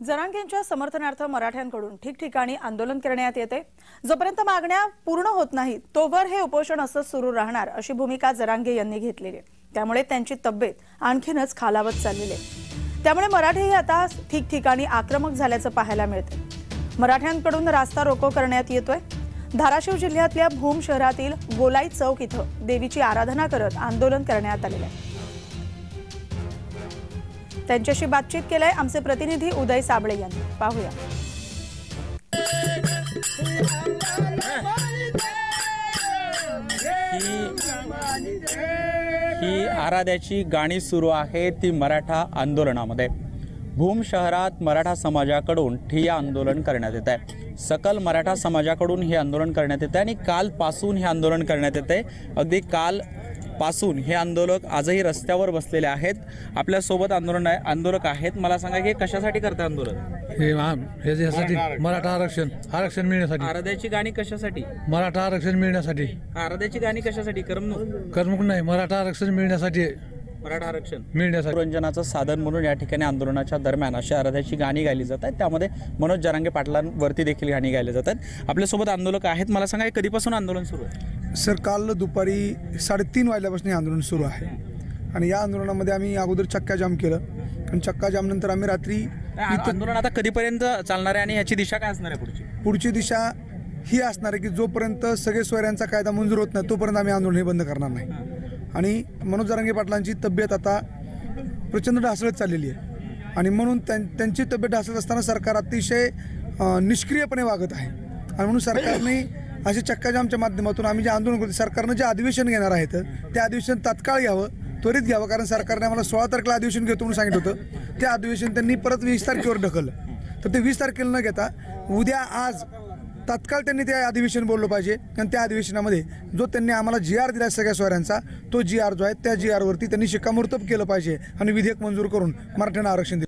जरांगेंच्या समर्थनार्थ मराठ्यांकडून ठिकठिकाणी आंदोलन करण्यात येते। जोपर्यंत मागण्या पूर्ण होत नाहीत तोवर हे उपोषण असंच सुरू राहणार अशी भूमिका जरांगे यांनी घेतलेली आहे। त्यामुळे त्यांची तब्येत आणखीनच खालावत चाललेली आहे। त्यामुळे मराठीही आता ठिकठिकाणी आक्रमक झाल्याचं पाहायला मिळते। मराठ्यांकडून रास्ता रोको करण्यात येतोय। धाराशिव जिल्ह्यातल्या भूम शहरातील गोलाई चौक इथं देवीची आराधना करत आंदोलन करण्यात आलेलं आहे। त्यांच्याशी बातचीत केलंय आमचे प्रतिनिधी उदय साबळे यांनी, पाहूया। ही आराध्याची गाणी सुरू आहे ती मराठा आंदोलनामध्ये। भूम शहरात मराठा समाजाकडून ठिय्या आंदोलन करण्यात येत आहे। सकल मराठा समाजाकडून हे आंदोलन करण्यात येते आणि कालपासून हे आंदोलन करण्यात येते। अगदी कालपासून हे आंदोलक आजही रस्त्यावर बसलेले आहेत। आपल्या सोबत आंदोलक आहेत। मला सांगा की कशासाठी करते आंदोलन? हे मराठा आरक्षण मिळण्यासाठी। आराध्याची गाणी कशासाठी? मराठा आरक्षण मिळण्यासाठी। आराध्याची गाणी कशासाठी? करमणूक नाही, मराठा आरक्षण मिळण्यासाठी। मराठा आरक्षण मिळण्यासाठी मनोरंजनाचं साधन म्हणून या ठिकाणी आंदोलनाच्या दरम्यान अशी आराध्याची गाणी गायली जात आहेत। त्यामध्ये मनोज जरांगे पाटलांवरती देखील गाणी गायली जात आहेत। आपल्यासोबत आंदोलक आहेत। मला सांगा कधीपासून आंदोलन सुरू आहे? सर, काल दुपारी 3:30 वाजल्यापासून हे आंदोलन सुरू आहे आणि या आंदोलनामध्ये आम्ही अगोदर चक्का जाम केलं आणि चक्का जाम नंतर आम्ही रात्री आंदोलन आता कधीपर्यंत चालणार आहे आणि याची दिशा काय असणार आहे? पुढची दिशा ही असणार आहे की जोपर्यंत सगळे सोयऱ्यांचा कायदा मंजूर होत नाही तोपर्यंत आम्ही आंदोलन हे बंद करणार नाही। आणि मनोज जरांगे पाटलांची तब्येत आता प्रचंड ढासळत चाललेली आहे आणि म्हणून त्यांची तब्येत ढासळत असताना सरकार अतिशय निष्क्रियपणे वागत आहे आणि म्हणून सरकारने असे चक्काजामच्या माध्यमातून आम्ही जे आंदोलन करतो, सरकारनं जे अधिवेशन घेणार आहेत ते अधिवेशन तात्काळ घ्यावं, त्वरित घ्यावं। कारण सरकारने आम्हाला 16 तारखेला अधिवेशन घेतो म्हणून सांगितलं होतं। ते अधिवेशन त्यांनी परत 20 तारखेवर ढकललं। तर ते 20 तारखेला न घेता उद्या आज तात्काळ त्यांनी ते अधिवेशन बोललं पाहिजे आणि त्या अधिवेशनामध्ये जो त्यांनी आम्हाला GR दिला सगळ्या सोयऱ्यांचा, तो GR जो आहे त्या GR वरती त्यांनी शिक्कामोर्तब केलं पाहिजे आणि विधेयक मंजूर करून मराठ्यांना आरक्षण दिलं